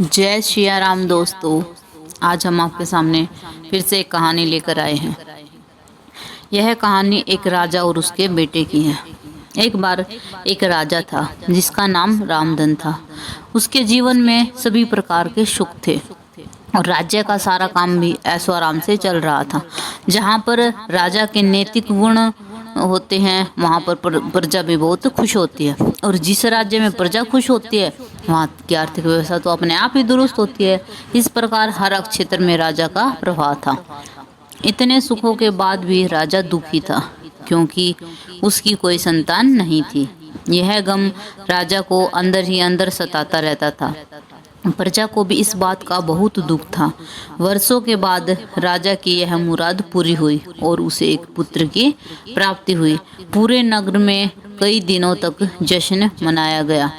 जय सिया राम दोस्तों। आज हम आपके सामने फिर से एक कहानी लेकर आए हैं। यह कहानी एक राजा और उसके बेटे की है। एक बार एक राजा था जिसका नाम रामधन था। उसके जीवन में सभी प्रकार के सुख थे और राज्य का सारा काम भी ऐशो आराम से चल रहा था। जहाँ पर राजा के नैतिक गुण होते हैं वहाँ पर प्रजा भी बहुत खुश होती है, और जिस राज्य में प्रजा खुश होती है वहाँ की आर्थिक व्यवस्था तो अपने आप ही दुरुस्त होती है। इस प्रकार हर क्षेत्र में राजा का प्रभाव था। इतने सुखों के बाद भी राजा दुखी था क्योंकि उसकी कोई संतान नहीं थी। यह गम राजा को अंदर ही अंदर सताता रहता था। प्रजा को भी इस बात का बहुत दुख था। वर्षों के बाद राजा की यह मुराद पूरी हुई और उसे एक पुत्र की प्राप्ति हुई। पूरे नगर में कई दिनों तक जश्न मनाया गया।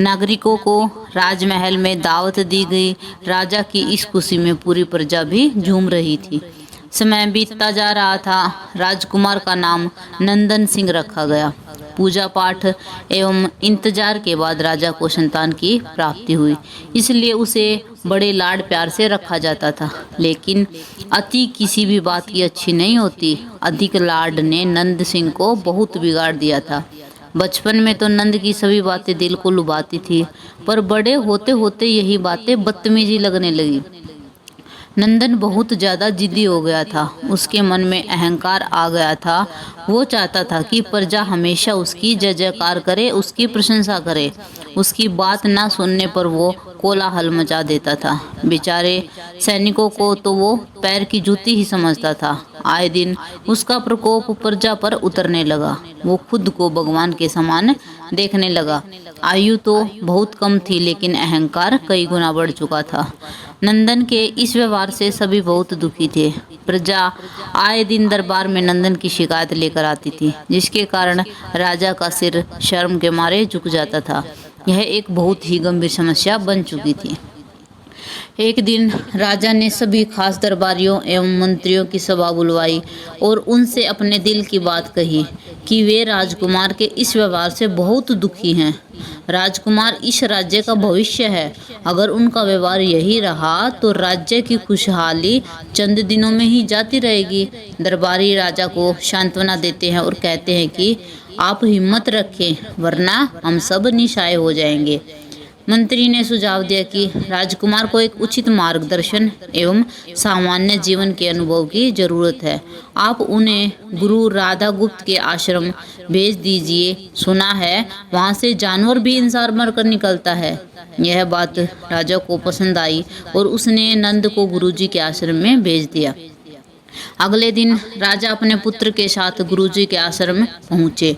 नागरिकों को राजमहल में दावत दी गई। राजा की इस खुशी में पूरी प्रजा भी झूम रही थी। समय बीतता जा रहा था। राजकुमार का नाम नंदन सिंह रखा गया। पूजा पाठ एवं इंतजार के बाद राजा को संतान की प्राप्ति हुई, इसलिए उसे बड़े लाड प्यार से रखा जाता था। लेकिन अति किसी भी बात की अच्छी नहीं होती। अधिक लाड ने नंद सिंह को बहुत बिगाड़ दिया था। बचपन में तो नंद की सभी बातें दिल को लुभाती थी, पर बड़े होते होते यही बातें बदतमीजी लगने लगी। नंदन बहुत ज़्यादा जिद्दी हो गया था। उसके मन में अहंकार आ गया था। वो चाहता था कि प्रजा हमेशा उसकी जय जयकार करे, उसकी प्रशंसा करे। उसकी बात ना सुनने पर वो कोलाहल मचा देता था। बेचारे सैनिकों को तो वो पैर की जूती ही समझता था। आए दिन उसका प्रकोप प्रजा पर उतरने लगा। वो खुद को भगवान के समान देखने लगा। आयु तो बहुत कम थी लेकिन अहंकार कई गुना बढ़ चुका था। नंदन के इस व्यवहार से सभी बहुत दुखी थे। प्रजा आए दिन दरबार में नंदन की शिकायत लेकर आती थी, जिसके कारण राजा का सिर शर्म के मारे झुक जाता था। यह एक बहुत ही गंभीर समस्या बन चुकी थी। एक दिन राजा ने सभी खास दरबारियों एवं मंत्रियों की सभा बुलवाई और उनसे अपने दिल की बात कही कि वे राजकुमार के इस व्यवहार से बहुत दुखी हैं। राजकुमार इस राज्य का भविष्य है। अगर उनका व्यवहार यही रहा तो राज्य की खुशहाली चंद दिनों में ही जाती रहेगी। दरबारी राजा को सांत्वना देते हैं और कहते हैं कि आप हिम्मत रखें, वरना हम सब निशाये हो जाएंगे। मंत्री ने सुझाव दिया कि राजकुमार को एक उचित मार्गदर्शन एवं सामान्य जीवन के अनुभव की जरूरत है। आप उन्हें गुरु राधा गुप्त के आश्रम भेज दीजिए। सुना है वहाँ से जानवर भी इंसान मरकर निकलता है। यह बात राजा को पसंद आई और उसने नंद को गुरुजी के आश्रम में भेज दिया। अगले दिन राजा अपने पुत्र के साथ गुरुजी के आश्रम में पहुँचे।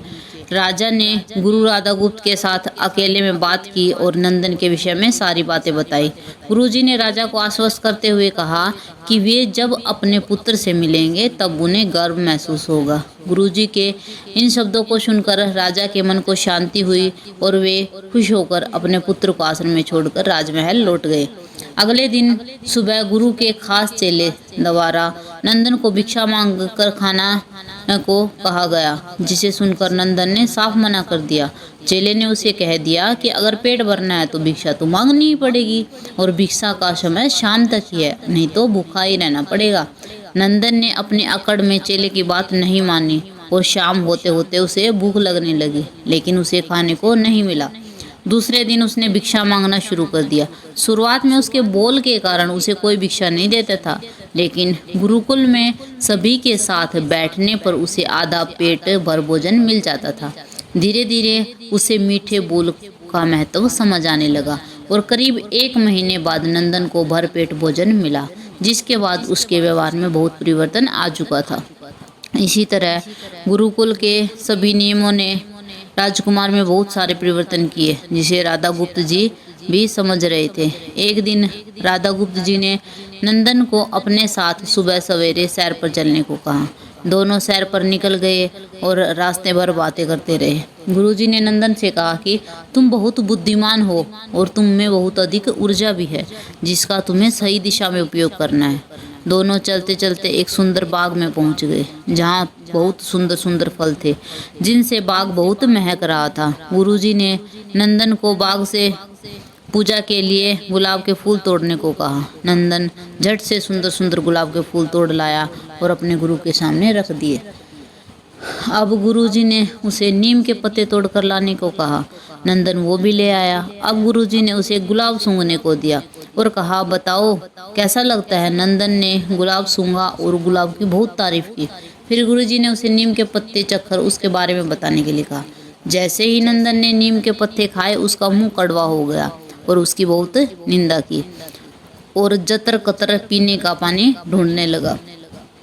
राजा ने गुरु राधा गुप्त के साथ अकेले में बात की और नंदन के विषय में सारी बातें बताई। गुरुजी ने राजा को आश्वस्त करते हुए कहा कि वे जब अपने पुत्र से मिलेंगे तब उन्हें गर्व महसूस होगा। गुरुजी के इन शब्दों को सुनकर राजा के मन को शांति हुई और वे खुश होकर अपने पुत्र को आश्रम में छोड़कर राजमहल लौट गए। अगले दिन सुबह गुरु के खास चेले द्वारा नंदन को भिक्षा मांग कर खाना को कहा गया, जिसे सुनकर नंदन ने साफ मना कर दिया। चेले ने उसे कह दिया कि अगर पेट भरना है तो भिक्षा तो मांगनी ही पड़ेगी और भिक्षा का समय शाम तक ही है, नहीं तो भूखा ही रहना पड़ेगा। नंदन ने अपनी अकड़ में चेले की बात नहीं मानी और शाम होते होते उसे भूख लगने लगी, लेकिन उसे खाने को नहीं मिला। दूसरे दिन उसने भिक्षा मांगना शुरू कर दिया। शुरुआत में उसके बोल के कारण उसे कोई भिक्षा नहीं देता था, लेकिन गुरुकुल में सभी के साथ बैठने पर उसे आधा पेट भर भोजन मिल जाता था। धीरे धीरे उसे मीठे बोल का महत्व समझ आने लगा और करीब 1 महीने बाद नंदन को भर पेट भोजन मिला, जिसके बाद उसके व्यवहार में बहुत परिवर्तन आ चुका था। इसी तरह गुरुकुल के सभी नियमों ने राजकुमार में बहुत सारे परिवर्तन किए, जिसे राधा गुप्त जी भी समझ रहे थे। एक दिन राधा गुप्त जी ने नंदन को अपने साथ सुबह सवेरे सैर पर चलने को कहा। दोनों सैर पर निकल गए और रास्ते भर बातें करते रहे। गुरुजी ने नंदन से कहा कि तुम बहुत बुद्धिमान हो और तुम में बहुत अधिक ऊर्जा भी है, जिसका तुम्हें सही दिशा में उपयोग करना है। दोनों चलते चलते एक सुंदर बाग में पहुंच गए, जहां बहुत सुंदर सुंदर फल थे, जिनसे बाग बहुत महक रहा था। गुरुजी ने नंदन को बाग से पूजा के लिए गुलाब के फूल तोड़ने को कहा। नंदन झट से सुंदर सुंदर गुलाब के फूल तोड़ लाया और अपने गुरु के सामने रख दिए। अब गुरुजी ने उसे नीम के पत्ते तोड़कर लाने को कहा। नंदन वो भी ले आया। अब गुरुजी ने उसे गुलाब सूंघने को दिया और कहा, बताओ कैसा लगता है। नंदन ने गुलाब सूंघा और गुलाब की बहुत तारीफ की। फिर गुरुजी ने उसे नीम के पत्ते चखकर उसके बारे में बताने के लिए कहा। जैसे ही नंदन ने नीम के पत्ते खाए उसका मुंह कड़वा हो गया और उसकी बहुत निंदा की और जतर कतर पीने का पानी ढूंढने लगा।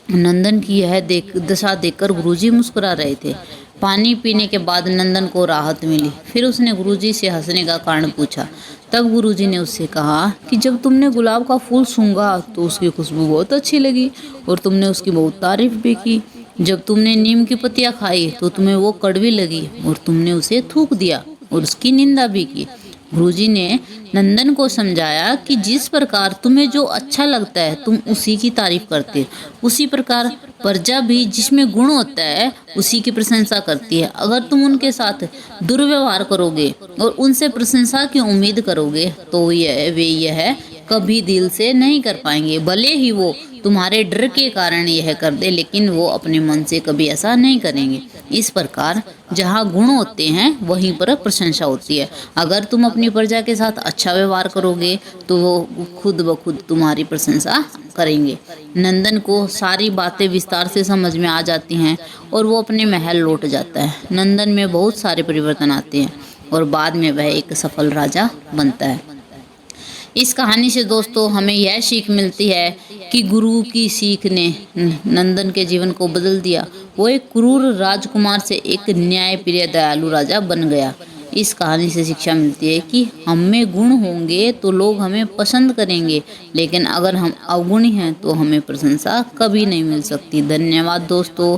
नंदन की यह दशा देखकर गुरुजी मुस्कुरा रहे थे। पानी पीने के बाद नंदन को राहत मिली। फिर उसने गुरुजी से हंसने का कारण पूछा। तब गुरुजी ने उससे कहा कि जब तुमने गुलाब का फूल सूंघा तो उसकी खुशबू बहुत अच्छी लगी और तुमने उसकी बहुत तारीफ भी की। जब तुमने नीम की पत्तियां खाई तो तुम्हें वो कड़वी लगी और तुमने उसे थूक दिया और उसकी निंदा भी की। गुरुजी ने नंदन को समझाया कि जिस प्रकार तुम्हें जो अच्छा लगता है तुम उसी की तारीफ करते, उसी प्रकार प्रजा भी जिसमें गुण होता है उसी की प्रशंसा करती है। अगर तुम उनके साथ दुर्व्यवहार करोगे और उनसे प्रशंसा की उम्मीद करोगे तो वे यह कभी दिल से नहीं कर पाएंगे। भले ही वो तुम्हारे डर के कारण यह कर दे, लेकिन वो अपने मन से कभी ऐसा नहीं करेंगे। इस प्रकार जहाँ गुण होते हैं वहीं पर प्रशंसा होती है। अगर तुम अपनी प्रजा के साथ अच्छा व्यवहार करोगे तो वो खुद ब खुद तुम्हारी प्रशंसा करेंगे। नंदन को सारी बातें विस्तार से समझ में आ जाती हैं और वो अपने महल लौट जाता है। नंदन में बहुत सारे परिवर्तन आते हैं और बाद में वह एक सफल राजा बनता है। इस कहानी से दोस्तों हमें यह सीख मिलती है कि गुरु की सीख ने नंदन के जीवन को बदल दिया। वो एक क्रूर राजकुमार से एक न्यायप्रिय दयालु राजा बन गया। इस कहानी से शिक्षा मिलती है कि हम में गुण होंगे तो लोग हमें पसंद करेंगे, लेकिन अगर हम अवगुणी हैं तो हमें प्रशंसा कभी नहीं मिल सकती। धन्यवाद दोस्तों।